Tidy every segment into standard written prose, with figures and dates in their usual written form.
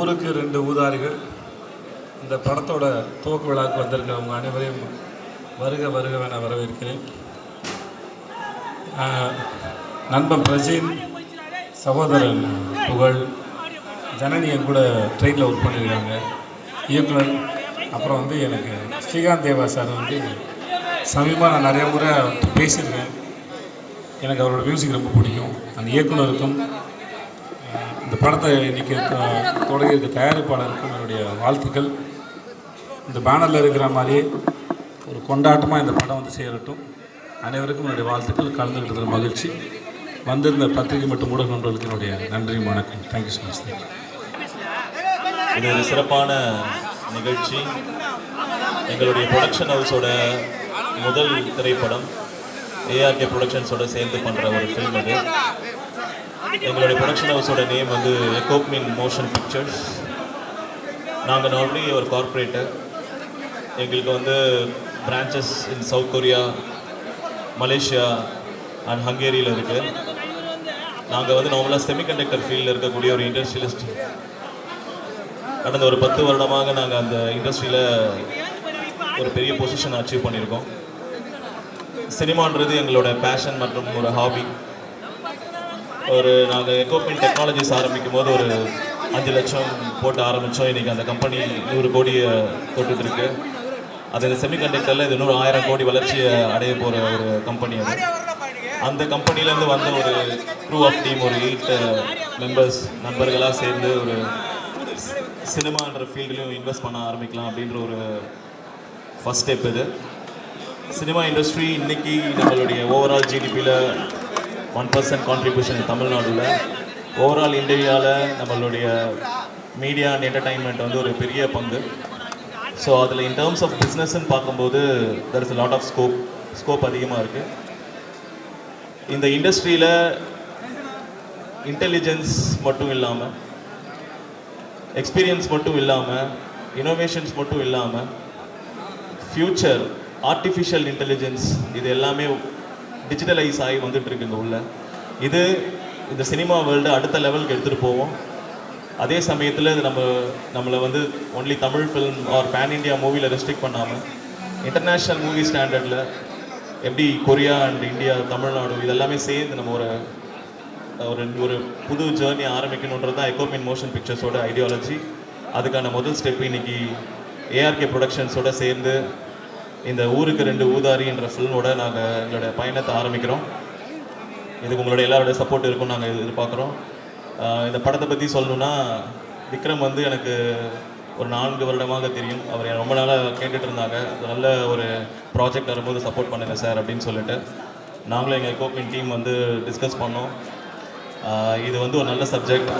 ஊருக்கு 2 ஊதாரிகள் இந்த படத்தோட துவக்க விழாவுக்கு வந்திருக்க அவங்க அனைவரையும் வருக வருகவென வரவேற்கிறேன். நண்பன் பிரஜின், சகோதரன் புகழ், ஜனனி என் கூட ட்ரெயினில் ஒர்க் பண்ணியிருக்காங்க, இயக்குனர். அப்புறம் எனக்கு ஸ்ரீகாந்த் தேவா சார் சமீபமாக நான் நிறைய முறை பேசியிருக்கேன். எனக்கு அவரோட மியூசிக் ரொம்ப பிடிக்கும். அந்த இயக்குனருக்கும் இந்த படத்தை இன்றைக்கி தொடங்கியிருக்க தயாரிப்பாளருக்கும் என்னுடைய வாழ்த்துக்கள். இந்த பேனரில் இருக்கிற மாதிரியே ஒரு கொண்டாட்டமாக இந்த படம் சேரட்டும். அனைவருக்கும் என்னுடைய வாழ்த்துக்கள். கலந்துக்கிட்டு மகிழ்ச்சி. வந்திருந்த பத்திரிகை மற்றும் ஊடக நண்பர்களுக்கு என்னுடைய நன்றி, வணக்கம். Thank you so much. இது ஒரு சிறப்பான நிகழ்ச்சி. எங்களுடைய ப்ரொடக்ஷன் ஹவுஸோட முதல் திரைப்படம் ஏஆர்கே ப்ரொடக்ஷன்ஸோட சேர்ந்து பண்ணுற ஒரு ஃபில்ம் இது. எங்களுடைய ப்ரொடக்ஷன் ஹவுஸோட நேம் எக்கோப்மின் மோஷன் பிக்சர்ஸ். நாங்கள் நார்மலி ஒரு கார்ப்பரேட்டர். எங்களுக்கு branches in South Korea, Malaysia and ஹங்கேரியில் இருக்குது. நாங்கள் நார்மலாக செமிகண்டக்டர் ஃபீல்டில் இருக்கக்கூடிய ஒரு இண்டஸ்ட்ரியலிஸ்ட். கடந்த ஒரு 10 வருடமாக நாங்கள் அந்த இண்டஸ்ட்ரியில் ஒரு பெரிய பொசிஷன் அச்சீவ் பண்ணியிருக்கோம். சினிமான்றது எங்களோட பேஷன் மற்றும் ஒரு ஹாபி. நாங்கள் எக்கோப்மின் டெக்னாலஜிஸ் ஆரம்பிக்கும் போது ஒரு 5 லட்சம் போட்டு ஆரம்பித்தோம். இன்றைக்கி அந்த கம்பெனி 100 கோடியை தொட்டுட்ருக்கு. அது இந்த செமிகண்டக்டரில் இது 100,000 கோடி வளர்ச்சியை அடைய போகிற ஒரு கம்பெனி. அந்த கம்பெனிலேருந்து வந்த ஒரு க்ரூ ஆஃப் டீம், ஒரு 8 மெம்பர்ஸ் நண்பர்களாக சேர்ந்து ஒரு சினிமான்ற ஃபீல்டுலையும் இன்வெஸ்ட் பண்ண ஆரம்பிக்கலாம் அப்படின்ற ஒரு ஃபஸ்ட் ஸ்டெப் இது. சினிமா இண்டஸ்ட்ரி இன்றைக்கி நம்மளுடைய ஓவரால் ஜிடிபியில் 1% கான்ட்ரிபியூஷன் தமிழ்நாடுல. ஓவரால் இந்தியாவில் நம்மளுடைய மீடியா அண்ட் என்டர்டைன்மெண்ட் ஒரு பெரிய பங்கு. ஸோ அதில் இன் டேர்ம்ஸ் ஆஃப் பிஸ்னஸ்ன்னு பார்க்கும்போது there is lot of scope அதிகமாக இருக்குது. இந்த இண்டஸ்ட்ரியில் இன்டெலிஜென்ஸ் மட்டும் இல்லாமல், எக்ஸ்பீரியன்ஸ் மட்டும் இல்லாமல், இனோவேஷன்ஸ் மட்டும் இல்லாமல், ஃப்யூச்சர் ஆர்டிஃபிஷியல் இன்டெலிஜென்ஸ் இது எல்லாமே டிஜிட்டலைஸ் ஆகி வந்துட்டுருக்குங்க உள்ள. இது இந்த சினிமா வேர்ல்டு அடுத்த லெவலுக்கு எடுத்துகிட்டு போவோம். அதே சமயத்தில் இது நம்மளை only Tamil film or pan India மூவியில் ரெஸ்ட்ரிக்ட் பண்ணாமல் இன்டர்நேஷ்னல் மூவி ஸ்டாண்டர்டில் எப்படி கொரியா அண்ட் இந்தியா, தமிழ்நாடு இதெல்லாமே சேர்ந்து நம்ம ஒரு புது ஜேர்னி ஆரம்பிக்கணுன்றது தான் எக்கோப்மின் மோஷன் பிக்சர்ஸோட ஐடியாலஜி. அதுக்கான முதல் ஸ்டெப் இன்றைக்கி ஏஆர்கே ப்ரொடக்ஷன்ஸோடு சேர்ந்து இந்த ஊருக்கு 2 ஊதாரின்ற ஃபில்மோட நாங்கள் எங்களோட பயணத்தை ஆரம்பிக்கிறோம். இதுக்கு உங்களோட எல்லாரோட சப்போர்ட் இருக்கும்னு நாங்கள் எதிர்பார்க்குறோம். இந்த படத்தை பற்றி சொல்லணுன்னா, விக்ரம் எனக்கு ஒரு 4 வருடமாக தெரியும். அவர் ரொம்ப நாளாக கேட்டுட்டு இருந்தாங்க, நல்ல ஒரு ப்ராஜெக்ட் வரும்போது சப்போர்ட் பண்ணுங்கள் சார் அப்படின்னு சொல்லிட்டு நாங்களும் எங்கள் எக்கோப்மின் டீம் டிஸ்கஸ் பண்ணோம். இது ஒரு நல்ல சப்ஜெக்ட்.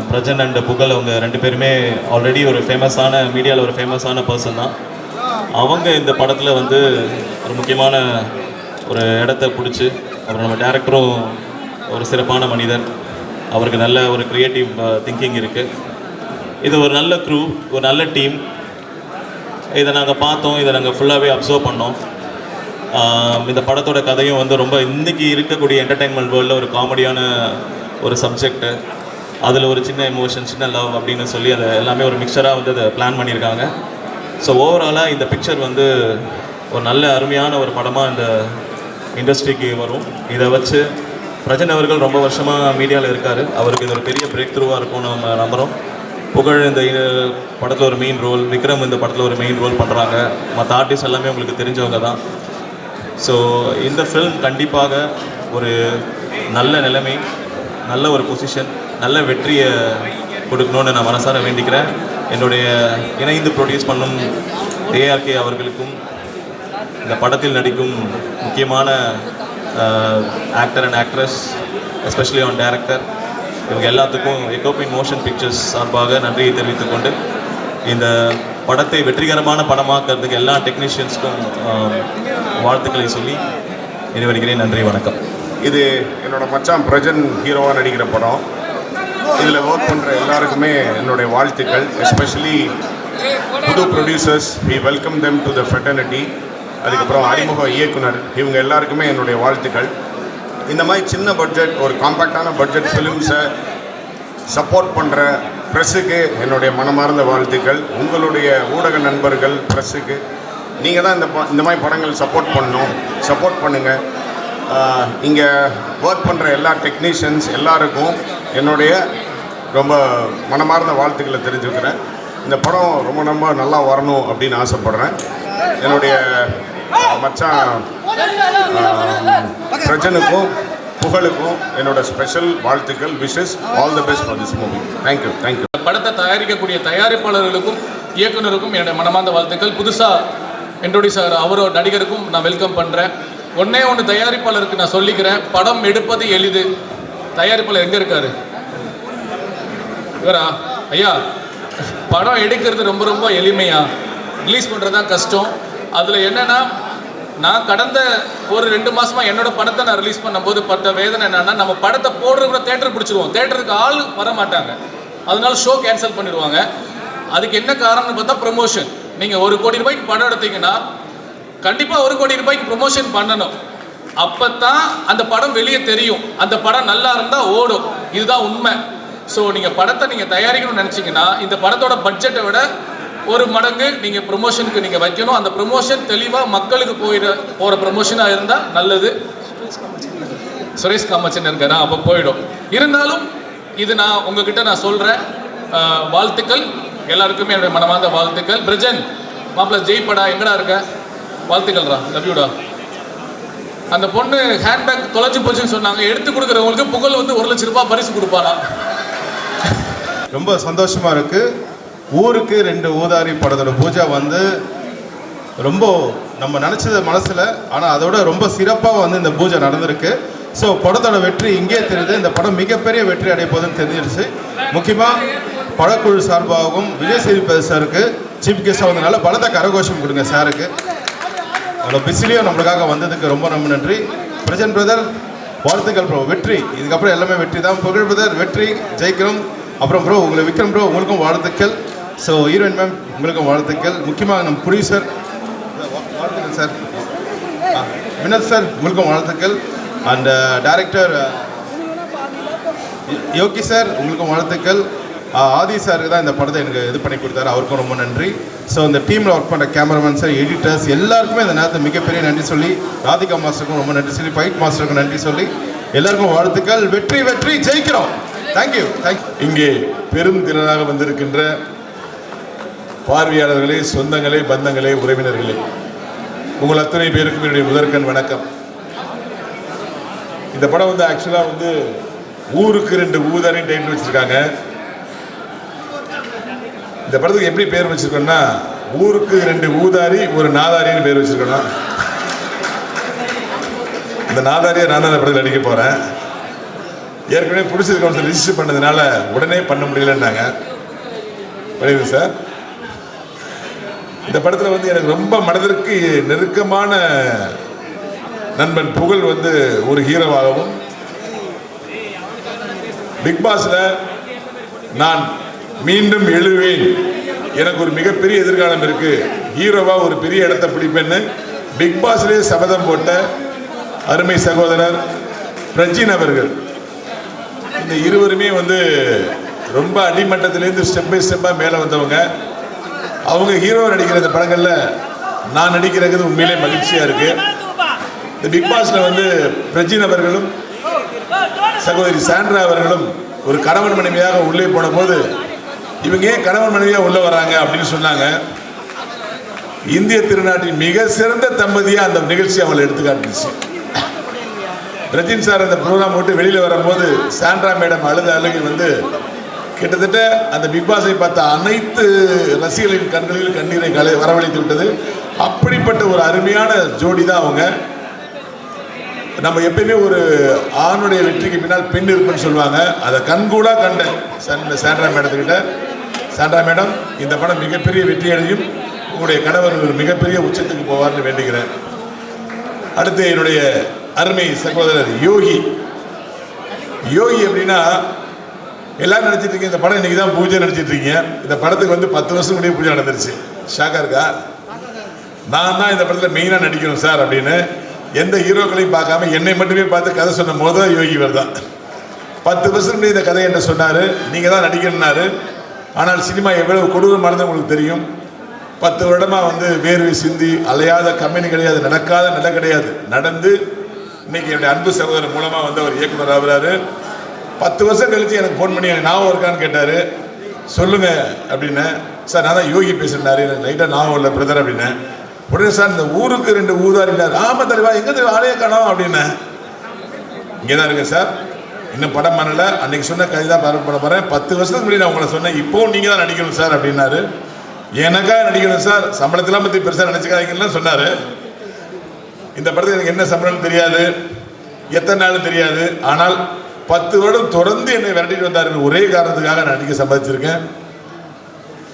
பிரஜன் அண்ட் புகழ் அவங்க 2 பேருமே ஆல்ரெடி ஒரு ஃபேமஸான மீடியாவில் ஒரு ஃபேமஸான பர்சன் தான். அவங்க இந்த படத்தில் ஒரு முக்கியமான ஒரு இடத்த பிடிச்சி, அப்புறம் நம்ம டேரக்டரும் ஒரு சிறப்பான மனிதர். அவருக்கு நல்ல ஒரு க்ரியேட்டிவ் திங்கிங் இருக்குது. இது ஒரு நல்ல க்ரூ, ஒரு நல்ல டீம். இதை நாங்கள் பார்த்தோம், இதை நாங்கள் ஃபுல்லாகவே அப்சர்வ் பண்ணோம். இந்த படத்தோட கதையும் ரொம்ப இன்றைக்கி இருக்கக்கூடிய என்டர்டெயின்மெண்ட் வேர்ல்டில் ஒரு காமெடியான ஒரு சப்ஜெக்டு. அதில் ஒரு சின்ன எமோஷன், சின்ன லவ் அப்படின்னு சொல்லி அதை எல்லாமே ஒரு மிக்சராக அதை பிளான் பண்ணியிருக்காங்க. ஸோ ஓவராலாக இந்த பிக்சர் ஒரு நல்ல அருமையான ஒரு படமாக இந்த இண்டஸ்ட்ரிக்கு வரும். இதை வச்சு பிரஜன் அவர்கள் ரொம்ப வருஷமாக மீடியாவில் இருக்கார். அவருக்கு இது ஒரு பெரிய பிரேக் த்ரூவாக இருக்கும்னு நம்ம நம்புகிறோம். புகழ் இந்த படத்தில் ஒரு மெயின் ரோல், விக்ரம் இந்த படத்தில் ஒரு மெயின் ரோல் பண்ணுறாங்க. மற்ற ஆர்டிஸ்ட் எல்லாமே உங்களுக்கு தெரிஞ்சவங்க தான். ஸோ இந்த ஃபில்ம் கண்டிப்பாக ஒரு நல்ல நிலைமை, நல்ல ஒரு பொசிஷன், நல்ல வெற்றியை கொடுக்கணுன்னு நான் மனசார வேண்டிக்கிறேன். என்னுடைய இணைந்து ப்ரொடியூஸ் பண்ணும் ஏஆர்கே அவர்களுக்கும், இந்த படத்தில் நடிக்கும் முக்கியமான actor and actress, especially on director, இவங்க எல்லாத்துக்கும் எக்கோப்மின் மோஷன் பிக்சர்ஸ் சார்பாக நன்றியை தெரிவித்துக்கொண்டு, இந்த படத்தை வெற்றிகரமான படமாக்கிறதுக்கு எல்லா டெக்னீஷியன்ஸ்க்கும் வாழ்த்துக்களை சொல்லி நிறைவேறுகிறேன். நன்றி, வணக்கம். இது என்னோட மச்சான் பிரஜன் ஹீரோவாக நடிக்கிற படம். இதில் ஒர்க் பண்ணுற எல்லாருக்குமே என்னுடைய வாழ்த்துக்கள். எஸ்பெஷலி புது producers, we welcome them to the fraternity. அதுக்கப்புறம் அறிமுக இயக்குனர், இவங்க எல்லாருக்குமே என்னுடைய வாழ்த்துக்கள். இந்த மாதிரி சின்ன பட்ஜெட், ஒரு காம்பேக்டான பட்ஜெட் ஃபிலிம்ஸை சப்போர்ட் பண்ணுற ப்ரெஸ்ஸுக்கு என்னுடைய மனமார்ந்த வாழ்த்துக்கள். உங்களுடைய ஊடக நண்பர்கள் ப்ரெஸ்ஸுக்கு நீங்கள் தான் இந்த மாதிரி படங்கள் சப்போர்ட் பண்ணுங்கள். இங்கே ஒர்க் பண்ணுற எல்லா டெக்னீஷியன்ஸ் எல்லாருக்கும் என்னுடைய ரொம்ப மனமார்ந்த வாழ்த்துக்களை தெரிஞ்சுக்கிறேன். இந்த படம் ரொம்ப நல்லா வரணும் அப்படின்னு ஆசைப்பட்றேன். என்னுடைய மச்சான் பிரஜனுக்கும் புகழுக்கும் என்னோட ஸ்பெஷல் வாழ்த்துக்கள். Wishes all the best for this movie. Thank you. படத்தை தயாரிக்கக்கூடிய தயாரிப்பாளர்களுக்கும் இயக்குனருக்கும் என்னுடைய மனமார்ந்த வாழ்த்துக்கள். புதுசாக இன்ட்ரோடியூஸ் ஆகிற அவரோட நடிகருக்கும் நான் வெல்கம் பண்ணுறேன். ஒன்று தயாரிப்பாளருக்கு நான் சொல்லிக்கிறேன், படம் எடுப்பது எளிது. தயாரிப்பாளர் எங்கே இருக்காரு? இவரா? ஐயா, படம் எடுக்கிறது ரொம்ப எளிமையாக, ரிலீஸ் பண்ணுறது தான் கஷ்டம். அதில் என்னென்னா, நான் கடந்த ஒரு 2 மாதமாக என்னோடய படத்தை நான் ரிலீஸ் பண்ணும்போது பட்ட வேதனை என்னென்னா, நம்ம படத்தை போடுறது கூட தேட்டர் பிடிச்சிருவோம், தேட்டருக்கு ஆள் வர மாட்டாங்க, அதனால ஷோ கேன்சல் பண்ணிடுவாங்க. அதுக்கு என்ன காரணம்னு பார்த்தா ப்ரொமோஷன். நீங்கள் 1 கோடி ரூபாய்க்கு படம் எடுத்தீங்கன்னா கண்டிப்பாக 1 கோடி ரூபாய்க்கு ப்ரொமோஷன் பண்ணணும். அப்போ தான் அந்த படம் வெளியே தெரியும், அந்த படம் நல்லா இருந்தால் ஓடும். இதுதான் உண்மை. ஸோ நீங்கள் படத்தை தயாரிக்கணும்னு நினச்சிங்கன்னா இந்த படத்தோட பட்ஜெட்டை விட 1 மடங்கு நீங்கள் ப்ரொமோஷனுக்கு நீங்கள் வைக்கணும். அந்த ப்ரொமோஷன் தெளிவாக மக்களுக்கு போகிற ப்ரொமோஷனாக இருந்தால் நல்லது. சுரேஷ் காமச்சன் இருக்காரா, அப்போ போயிடும். இருந்தாலும் இது நான் உங்ககிட்ட நான் சொல்கிறேன், வாழ்த்துக்கள் எல்லாருக்குமே என்னுடைய மனமார்ந்த வாழ்த்துக்கள். பிரஜன் மாப்பிள்ள ஜெய்படா எங்கடா இருக்க? வாழ்த்துக்கள்ரா, லவ்யூடா. அந்த பொண்ணு ஹேண்ட்பேக் தொலைஞ்சு போச்சுன்னு சொன்னாங்க, எடுத்து கொடுக்குறவங்களுக்கு புகழ் 1 லட்சம் ரூபாய் பரிசு கொடுப்பானா. ரொம்ப சந்தோஷமாக இருக்குது. ஊருக்கு 2 ஊதாரி படத்தோட பூஜை ரொம்ப நம்ம நினச்சது மனசில், ஆனால் அதோட ரொம்ப சிறப்பாக இந்த பூஜை நடந்திருக்கு. ஸோ படத்தோட வெற்றி இங்கே தெரியுது. இந்த படம் மிகப்பெரிய வெற்றி அடைய போதுன்னு தெரிஞ்சிருச்சு. முக்கியமாக படக்குழு சார்பாகவும் விஜய் சேதுபதி சாருக்கு சீஃப் கெஸ்டாக வந்ததுனால பலத்த கரகோஷம் கொடுங்க சாருக்கு. அவ்வளோ பிஸிலியும் நம்மளுக்காக வந்ததுக்கு ரொம்ப நன்றி. பிரஜன் பிரதர் வாழ்த்துக்கள் ப்ரோ, வெற்றி. இதுக்கப்புறம் எல்லாமே வெற்றி தான். புகழ் பிரதர் வெற்றி, ஜெயிக்கிறோம். அப்புறம் ப்ரோ உங்களை விக்ரம் ப்ரோ உங்களுக்கும் வாழ்த்துக்கள். ஸோ ஹீரோயின் மேம் உங்களுக்கும் வாழ்த்துக்கள். முக்கியமாக நம்ம ப்ரொடியூசர் வாழ்த்துக்கள் சார். வினோத் சார் உங்களுக்கும் வாழ்த்துக்கள். அண்ட் டைரக்டர் யோகி சார் உங்களுக்கும் வாழ்த்துக்கள். ஆதி சாருக்கு தான் இந்த படத்தை எனக்கு இது பண்ணி கொடுத்தாரு, அவருக்கும் ரொம்ப நன்றி. ஸோ இந்த டீமில் ஒர்க் பண்ணுற கேமராமேன் சார், எடிட்டர்ஸ் எல்லாருக்குமே இந்த நேரத்தில் மிகப்பெரிய நன்றி சொல்லி, ராதிகா மாஸ்டருக்கும் ரொம்ப நன்றி சொல்லி, ஃபைட் மாஸ்டருக்கும் நன்றி சொல்லி, எல்லாருக்கும் வாழ்த்துக்கள். வெற்றி வெற்றி, ஜெயிக்கிறோம். தேங்க்யூ. இங்கே பெரும் திரளாக வந்திருக்கின்ற பார்வையாளர்களே, சொந்தங்களே, பந்தங்களே, உறவினர்களே, உங்கள் அத்தனை பேருக்கும் என்னுடைய முதற்கண் வணக்கம். இந்த படம் ஆக்சுவலாக ஊருக்கு 2 ஊதாரின்னு டைட்டில் வச்சுருக்காங்க. இந்த படத்துக்கு எப்படி பேர் வச்சுருக்கோன்னா, ஊருக்கு 2 ஊதாரி 1 நாதாரின்னு பேர் வச்சுருக்கணும். இந்த நாதாரியை நான் தான் இந்த படத்தில் நடிக்க போகிறேன். ஏற்கனவே பிடிச்சது கவுன்சில் ரிஜிஸ்டர் பண்ணதுனால உடனே பண்ண முடியலன்னாங்க. புரியுது சார். இந்த படத்தில் எனக்கு ரொம்ப மனதிற்கு நெருக்கமான நண்பன் புகழ் ஒரு ஹீரோவாகவும், பிக் பாஸ்ல நான் மீண்டும் எழுவேன், எனக்கு ஒரு மிகப்பெரிய எதிர்காலம் இருக்கு, ஹீரோவா ஒரு பெரிய இடத்தை பிடிப்பேன்னு பிக் பாஸ்லேயே சபதம் போட்ட அருமை சகோதரர் பிரஜின் அவர்கள். இந்த இருவருமே ரொம்ப அடிமட்டத்திலேருந்து ஸ்டெப் பை ஸ்டெப்பாக மேலே வந்தவங்க. அவங்க ஹீரோ நடிக்கிற இந்த படங்களில் நான் நடிக்கிறது உண்மையிலே மகிழ்ச்சியாக இருக்குது. இந்த பிக் பாஸில் பிரஜின் அவர்களும் சகோதரி சாண்ட்ரா அவர்களும் ஒரு கணவன் மனைவியாக உள்ளே போன போது, இவங்க ஏன் கணவன் மனைவியாக உள்ளே வராங்க அப்படின்னு சொன்னாங்க. இந்திய திருநாட்டின் மிக சிறந்த தம்பதியாக அந்த நிகழ்ச்சி அவங்களை எடுத்துக்காட்டுச்சு. பிரஜின் சார் அந்த ப்ரோக்ராம் போட்டு வெளியில் வரும்போது சாண்ட்ரா மேடம் அழுகி கிட்டத்தட்ட அந்த பிக் பாஸை பார்த்த அனைத்து ரசிகர்களின் கண்களில் கண்ணீரை வரவழைத்து விட்டது. அப்படிப்பட்ட ஒரு அருமையான ஜோடி தான் அவங்க. நம்ம எப்பயுமே ஒரு ஆணுடைய வெற்றிக்கு பின்னால் பெண் இருப்புன்னு சொல்லுவாங்க. அதை கண்கூடா கண்டேன் சாண்ட்ரா மேடத்துக்கிட்ட. சாண்ட்ரா மேடம், இந்த படம் மிகப்பெரிய வெற்றி அடையும், உங்களுடைய கணவர் ஒரு மிகப்பெரிய உச்சத்துக்கு போவார்னு வேண்டுகிறேன். அடுத்து என்னுடைய அருமை சகோதரர் யோகி. யோகி அப்படின்னா எல்லாரும் நினச்சிட்டு இருக்கீங்க, இந்த படம் இன்னைக்கு தான் பூஜை நினச்சிட்டு இருக்கீங்க. இந்த படத்துக்கு 10 வருஷம் முடிய பூஜை நடந்துருச்சு. ஷாக்கா இருக்கா? நான் தான் இந்த படத்தில் மெயினாக நடிக்கணும் சார் அப்படின்னு எந்த ஹீரோக்களையும் பார்க்காம என்னை மட்டுமே பார்த்து கதை சொன்ன போது யோகி தான் 10 வருஷம் இந்த கதையை என்ன சொன்னார், நீங்கள் தான் நடிக்கணும்னாரு. ஆனால் சினிமா எவ்வளவு கொடூரமானது உங்களுக்கு தெரியும். 10 வருடமாக வந்து வேர்வை சிந்தி அலையாத கம்பெனி கிடையாது, நடக்காத நிலை கிடையாது. நடந்து இன்னைக்கு என்னுடைய அன்பு சகோதரர் மூலமாக வந்து அவர் இயக்குனர் ஆகிறாரு. 10 வருஷம் கழிச்சு எனக்கு ஃபோன் பண்ணி எனக்கு ஞாபகம் இருக்கான்னு கேட்டார். சொல்லுங்க அப்படின்னு. சார் நான் தான் யோகி பேசுகிறாரு, எனக்கு லைட்டாக ஞாபகம் இல்லை பிரதர் அப்படின்னு. உடனே சார் இந்த ஊருக்கு 2 ஊதாரினார். ஆமாம் தலைவா, எங்கே தலைவா ஆளையே காணோம் அப்படின்னு. இங்கே தான் இருக்கேன் சார், இன்னும் படம் பண்ணலை, அன்னைக்கு சொன்ன கதை தான் பண்ண போகிறேன், 10 வருஷத்துக்கு முன்னாடி நான் உங்களை சொன்னேன், இப்போவும் நீங்கள் தான் நடிக்கணும் சார் அப்படின்னாரு. எனக்கா நடிக்கணும் சார், சம்பளத்தெல்லாம் பற்றி பெருசாக நினச்சிக்காதீங்கன்னு சொன்னார். இந்த படத்துக்கு எனக்கு என்ன சம்பளம்னு தெரியாது, எத்தனை நாள் தெரியாது. ஆனால் 10 வருடம் தொடர்ந்து என்னை விரட்டிட்டு வந்தார். ஒரே காரணத்துக்காக நான் நடிக்க சம்பாதிச்சிருக்கேன்.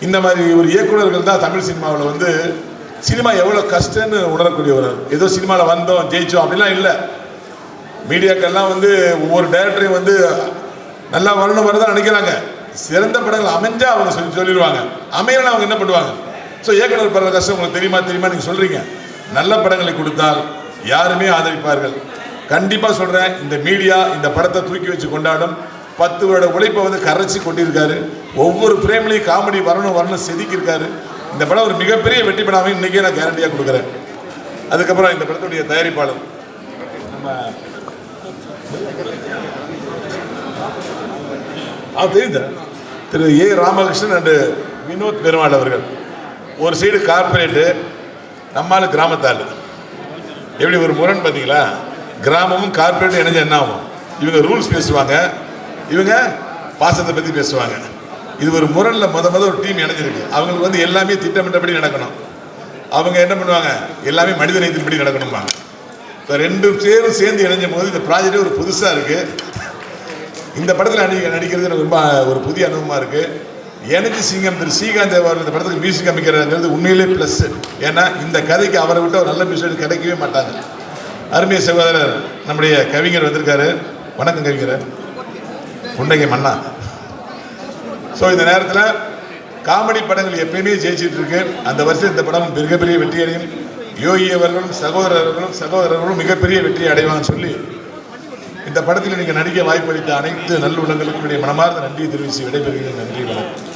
இந்த மாதிரி ஒரு இயக்குநர்கள் தான் தமிழ் சினிமாவில் வந்து சினிமா எவ்வளோ கஷ்டம்னு உணரக்கூடியவர். ஏதோ சினிமாவில் வந்தோம் ஜெயிச்சோம் அப்படிலாம் இல்லை. மீடியாக்கள்லாம் வந்து ஒவ்வொரு டைரக்டரையும் வந்து நல்லா வரணும் வரதான் நினைக்கிறாங்க. சிறந்த படங்கள் அமைஞ்சா அவங்க சொல்லிடுவாங்க, அமையலாம் அவங்க என்ன பண்ணுவாங்க. ஸோ இயக்குனர் படுற கஷ்டம் உங்களுக்கு தெரியுமா நீங்கள் சொல்கிறீங்க. நல்ல படங்களை கொடுத்தால் யாருமே ஆதரிப்பார்கள். கண்டிப்பாக சொல்கிறேன், இந்த மீடியா இந்த படத்தை தூக்கி வச்சு கொண்டாடும். 10 வருட உழைப்பை வந்து கரைச்சி கொண்டிருக்காரு. ஒவ்வொரு பிரேம்லையும் காமெடி வரணும் செதுக்கியிருக்காரு. இந்த படம் ஒரு மிகப்பெரிய வெற்றி படமாக இன்றைக்கே நான் கேரண்டியாக கொடுக்குறேன். அதுக்கப்புறம் இந்த படத்துடைய தயாரிப்பாளர் நம்ம தெரியுது திரு ஏ ராமகிருஷ்ணன் அண்டு வினோத் பெருமாள் அவர்கள். ஒரு சைடு கார்பரேட்டு, நம்மால் கிராமத்தாள். எப்படி ஒரு முரண் பார்த்தீங்களா? கிராமமும் கார்பரேட்டும் இணைஞ்ச என்ன ஆகும்? இவங்க ரூல்ஸ் பேசுவாங்க, இவங்க பாசத்தை பற்றி பேசுவாங்க. இது ஒரு முரணில் முத ஒரு டீம் இணைஞ்சிருக்கு. அவங்களுக்கு வந்து எல்லாமே திட்டமிட்டபடி நடக்கணும். அவங்க என்ன பண்ணுவாங்க, எல்லாமே மனித நேயத்தின்படி நடக்கணும்பாங்க. இப்போ 2 பேரும் சேர்ந்து இணைஞ்சும் போது இந்த ப்ராஜெக்டே ஒரு புதுசாக இருக்குது. இந்த படத்தில் நடிக்கிறது எனக்கு ரொம்ப ஒரு புதிய அனுபவமாக இருக்குது. எனக்கு சிங்கம் திரு ஸ்ரீகாந்த் தேவர் இந்த படத்துக்கு மியூசிக் அமைக்கிறது உண்மையிலே ப்ளஸ். ஏன்னா இந்த கதைக்கு அவரை விட்டு ஒரு நல்ல மியூசிக் கிடைக்கவே மாட்டாங்க. அருமைய சகோதரர் நம்முடைய கவிஞர் வந்திருக்காரு. வணக்கம் கவிஞர், புன்னகை மன்னா. ஸோ இந்த நேரத்தில் காமெடி படங்கள் எப்பயுமே ஜெயிச்சிட்டு இருக்கு. அந்த வருஷம் இந்த படம் மிகப்பெரிய வெற்றி அடையும். யோகி அவர்களும் சகோதரர்களும் மிகப்பெரிய வெற்றி அடைவாங்கன்னு சொல்லி இந்த படத்தில் நீங்கள் நடிக்க வாய்ப்பளித்த அனைத்து நல்லுள்ளங்களுக்கும் என்னுடைய மனமார்ந்த நன்றியை தெரிவித்து விடைபெறுகிறேன். நன்றி, வணக்கம்.